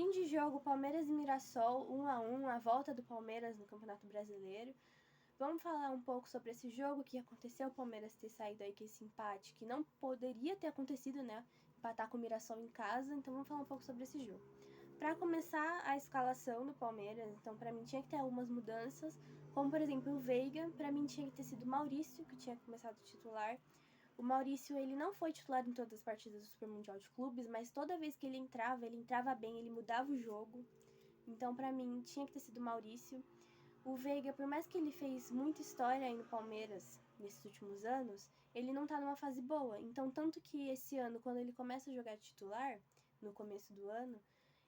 Fim de jogo, Palmeiras e Mirassol, 1-1, a volta do Palmeiras no Campeonato Brasileiro. Vamos falar um pouco sobre esse jogo que aconteceu, o Palmeiras ter saído aí com esse empate, que não poderia ter acontecido, né? Empatar com o Mirassol em casa, então vamos falar um pouco sobre esse jogo. Para começar, a escalação do Palmeiras, então para mim tinha que ter algumas mudanças, como por exemplo o Veiga, para mim tinha que ter sido o Maurício, que tinha começado titular. O Maurício, ele não foi titular em todas as partidas do Super Mundial de Clubes, mas toda vez que ele entrava bem, ele mudava o jogo. Então, para mim, tinha que ter sido o Maurício. O Veiga, por mais que ele fez muita história aí no Palmeiras nesses últimos anos, ele não tá numa fase boa. Então, tanto que esse ano, quando ele começa a jogar titular, no começo do ano,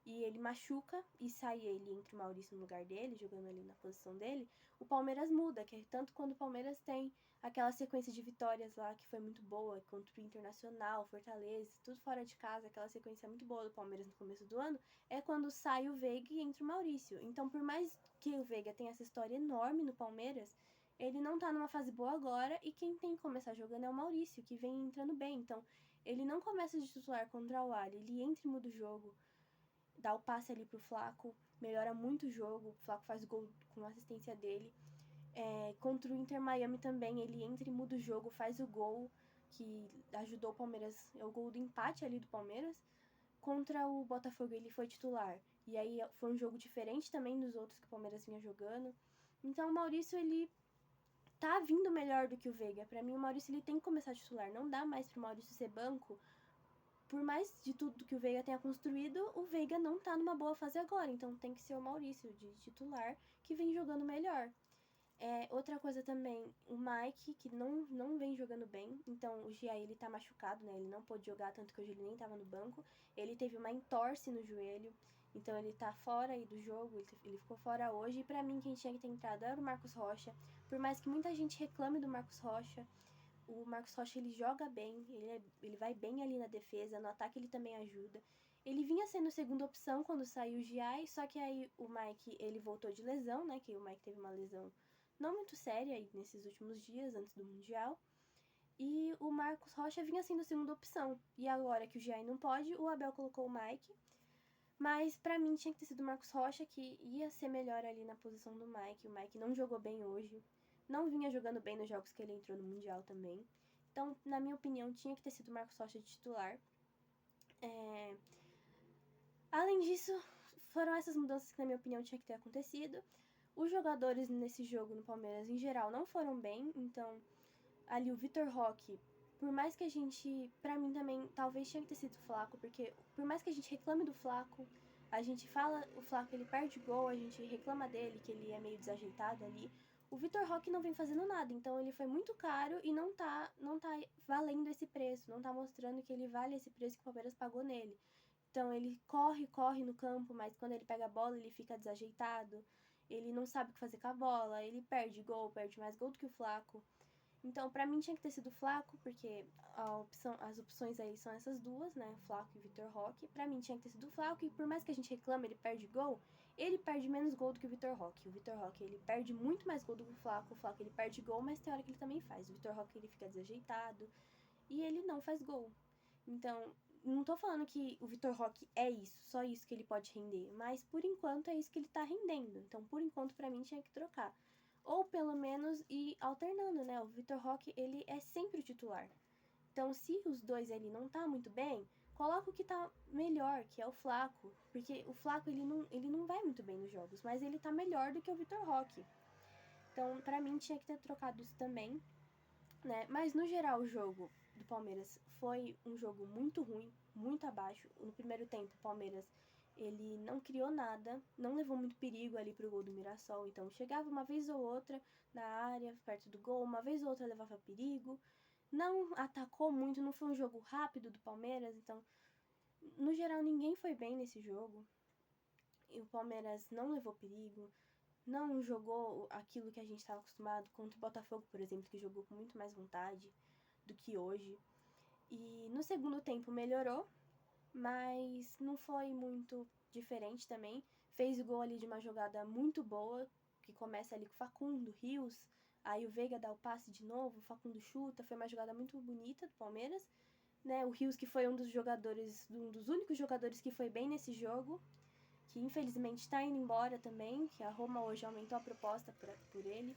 e ele machuca e sai ele entre o Maurício no lugar dele, jogando ali na posição dele, o Palmeiras muda, que é tanto quando o Palmeiras tem aquela sequência de vitórias lá que foi muito boa, contra o Internacional, Fortaleza, tudo fora de casa, aquela sequência muito boa do Palmeiras no começo do ano, é quando sai o Veiga e entra o Maurício. Então, por mais que o Veiga tenha essa história enorme no Palmeiras, ele não tá numa fase boa agora, e quem tem que começar jogando é o Maurício, que vem entrando bem. Então, ele não começa de titular contra o Ali, ele entra e muda o jogo, dá o passe ali pro Flaco, melhora muito o jogo, o Flaco faz gol com a assistência dele. Contra o Inter Miami também, ele entra e muda o jogo, faz o gol que ajudou o Palmeiras, é o gol do empate ali do Palmeiras. Contra o Botafogo ele foi titular, e aí foi um jogo diferente também dos outros que o Palmeiras vinha jogando. Então o Maurício, ele tá vindo melhor do que o Veiga. Pra mim o Maurício, ele tem que começar titular, não dá mais pro Maurício ser banco. Por mais de tudo que o Veiga tenha construído, o Veiga não tá numa boa fase agora, então tem que ser o Maurício de titular, que vem jogando melhor. Outra coisa também, o Mike, que não vem jogando bem, então o Gia, ele tá machucado, né, ele não pôde jogar, tanto que hoje ele nem tava no banco, ele teve uma entorse no joelho, então ele tá fora aí do jogo, ele ficou fora hoje, e pra mim quem tinha que ter entrado era o Marcos Rocha, por mais que muita gente reclame do Marcos Rocha, o Marcos Rocha, ele joga bem, ele vai bem ali na defesa, no ataque ele também ajuda. Ele vinha sendo segunda opção quando saiu o Giai, só que aí o Mike, ele voltou de lesão, né, que o Mike teve uma lesão não muito séria aí nesses últimos dias, antes do Mundial. E o Marcos Rocha vinha sendo segunda opção. E agora que o Giai não pode, o Abel colocou o Mike. Mas pra mim tinha que ter sido o Marcos Rocha, que ia ser melhor ali na posição do Mike. O Mike não jogou bem hoje. Não vinha jogando bem nos jogos que ele entrou no Mundial também. Então, na minha opinião, tinha que ter sido o Marcos Rocha de titular. Além disso, foram essas mudanças que, na minha opinião, tinha que ter acontecido. Os jogadores nesse jogo no Palmeiras, em geral, não foram bem. Então, ali o Vitor Roque, por mais que a gente, pra mim também, talvez tinha que ter sido o Flaco, porque por mais que a gente reclame do Flaco, a gente fala, o Flaco, ele perde gol, a gente reclama dele, que ele é meio desajeitado ali. O Vitor Roque não vem fazendo nada, então ele foi muito caro e não tá valendo esse preço, não tá mostrando que ele vale esse preço que o Palmeiras pagou nele. Então ele corre no campo, mas quando ele pega a bola ele fica desajeitado, ele não sabe o que fazer com a bola, ele perde gol, perde mais gol do que o Flaco. Então, pra mim tinha que ter sido o Flaco, porque as opções aí são essas duas, né? Flaco e Vitor Roque. Pra mim tinha que ter sido o Flaco, e por mais que a gente reclame, ele perde gol, ele perde menos gol do que o Vitor Roque. O Vitor Roque, ele perde muito mais gol do que o Flaco, ele perde gol, mas tem hora que ele também faz. O Vitor Roque, ele fica desajeitado, e ele não faz gol. Então, não tô falando que o Vitor Roque é isso, só isso que ele pode render, mas por enquanto é isso que ele tá rendendo. Então, por enquanto, pra mim, tinha que trocar. Ou pelo menos ir alternando, né? O Vitor Roque, ele é sempre o titular. Então, se os dois ele não tá muito bem, coloca o que tá melhor, que é o Flaco. Porque o Flaco, ele não vai muito bem nos jogos, mas ele tá melhor do que o Vitor Roque. Então, pra mim, tinha que ter trocado isso também, né? Mas, no geral, o jogo do Palmeiras foi um jogo muito ruim, muito abaixo. No primeiro tempo, o Palmeiras, ele não criou nada, não levou muito perigo ali pro gol do Mirassol, então chegava uma vez ou outra na área, perto do gol, uma vez ou outra levava perigo, não atacou muito, não foi um jogo rápido do Palmeiras, então, no geral, ninguém foi bem nesse jogo, e o Palmeiras não levou perigo, não jogou aquilo que a gente estava acostumado contra o Botafogo, por exemplo, que jogou com muito mais vontade do que hoje. E no segundo tempo melhorou, mas não foi muito diferente também. Fez o gol ali de uma jogada muito boa, que começa ali com o Facundo, Rios, aí o Veiga dá o passe de novo, o Facundo chuta, foi uma jogada muito bonita do Palmeiras, né? O Rios, que foi um dos únicos jogadores que foi bem nesse jogo, que infelizmente está indo embora também, que a Roma hoje aumentou a proposta por ele.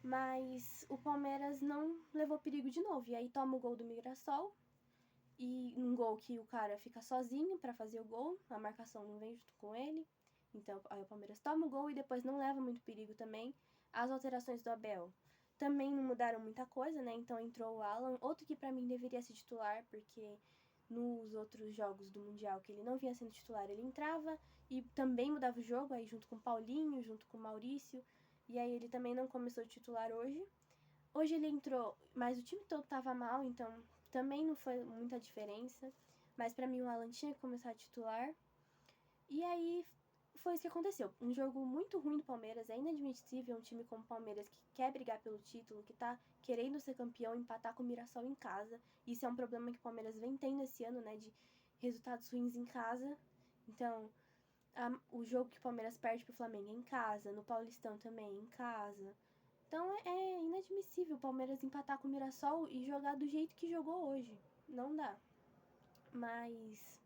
Mas o Palmeiras não levou perigo de novo. E aí toma o gol do Mirassol. E um gol que o cara fica sozinho para fazer o gol. A marcação não vem junto com ele. Então aí o Palmeiras toma o gol e depois não leva muito perigo também. As alterações do Abel também não mudaram muita coisa, né? Então entrou o Alan. Outro que para mim deveria ser titular, porque nos outros jogos do Mundial que ele não vinha sendo titular, ele entrava e também mudava o jogo, aí junto com o Paulinho, junto com o Maurício. E aí ele também não começou de titular hoje. Hoje ele entrou, mas o time todo tava mal, então também não foi muita diferença. Mas pra mim o Alan tinha que começar a titular. E aí foi isso que aconteceu. Um jogo muito ruim do Palmeiras. É inadmissível um time como o Palmeiras que quer brigar pelo título, que tá querendo ser campeão, empatar com o Mirassol em casa. Isso é um problema que o Palmeiras vem tendo esse ano, né? De resultados ruins em casa. Então, o jogo que o Palmeiras perde pro Flamengo é em casa, no Paulistão também em casa. Então é inadmissível o Palmeiras empatar com o Mirassol e jogar do jeito que jogou hoje. Não dá. Mas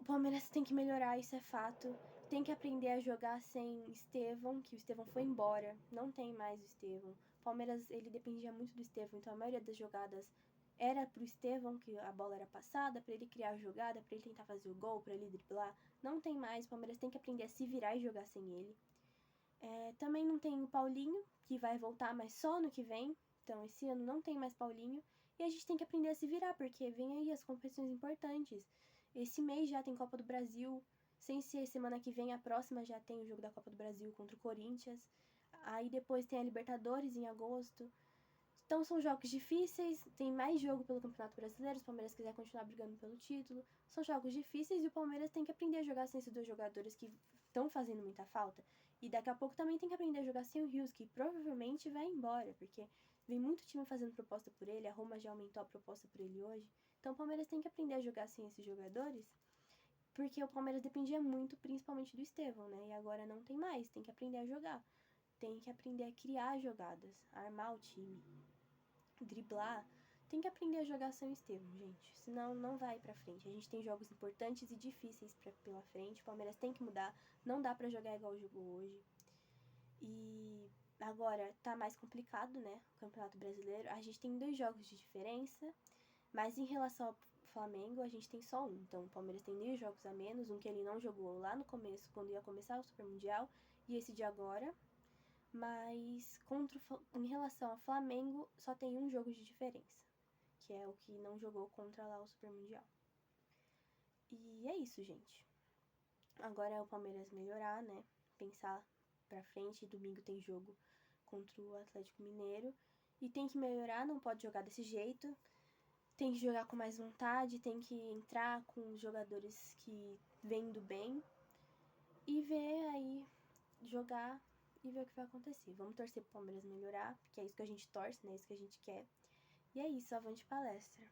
o Palmeiras tem que melhorar, isso é fato. Tem que aprender a jogar sem Estevão, que o Estevão foi embora. Não tem mais o Estevão. O Palmeiras, ele dependia muito do Estevão, então a maioria das jogadas era pro Estevão, que a bola era passada, para ele criar a jogada, para ele tentar fazer o gol, para ele driblar. Não tem mais, o Palmeiras tem que aprender a se virar e jogar sem ele. Também não tem o Paulinho, que vai voltar, mas só no que vem. Então esse ano não tem mais Paulinho. E a gente tem que aprender a se virar, porque vem aí as competições importantes. Esse mês já tem Copa do Brasil. Sem ser semana que vem, a próxima já tem o jogo da Copa do Brasil contra o Corinthians. Aí depois tem a Libertadores em agosto. Então são jogos difíceis, tem mais jogo pelo Campeonato Brasileiro, se o Palmeiras quiser continuar brigando pelo título. São jogos difíceis e o Palmeiras tem que aprender a jogar sem esses dois jogadores que estão fazendo muita falta. E daqui a pouco também tem que aprender a jogar sem o Rios, que provavelmente vai embora, porque vem muito time fazendo proposta por ele, a Roma já aumentou a proposta por ele hoje. Então o Palmeiras tem que aprender a jogar sem esses jogadores, porque o Palmeiras dependia muito, principalmente do Estevão, né? E agora não tem mais, tem que aprender a jogar. Tem que aprender a criar jogadas, a armar o time, driblar. Tem que aprender a jogar sem o Estevão, gente. Senão não vai pra frente. A gente tem jogos importantes e difíceis pela frente. O Palmeiras tem que mudar. Não dá pra jogar igual jogou hoje. E agora tá mais complicado, né? O Campeonato Brasileiro. A gente tem 2 jogos de diferença. Mas em relação ao Flamengo, a gente tem só um. Então o Palmeiras tem 2 jogos a menos. Um que ele não jogou lá no começo, quando ia começar o Super Mundial. E esse de agora. Mas em relação ao Flamengo, só tem um jogo de diferença, que é o que não jogou contra lá o Super Mundial. E é isso, gente. Agora é o Palmeiras melhorar, né? Pensar pra frente. Domingo tem jogo contra o Atlético Mineiro. E tem que melhorar, não pode jogar desse jeito. Tem que jogar com mais vontade, tem que entrar com os jogadores que vêm do bem. E ver aí, jogar e ver o que vai acontecer. Vamos torcer pro Palmeiras melhorar, porque é isso que a gente torce, né? É isso que a gente quer. E é isso, avante palestra.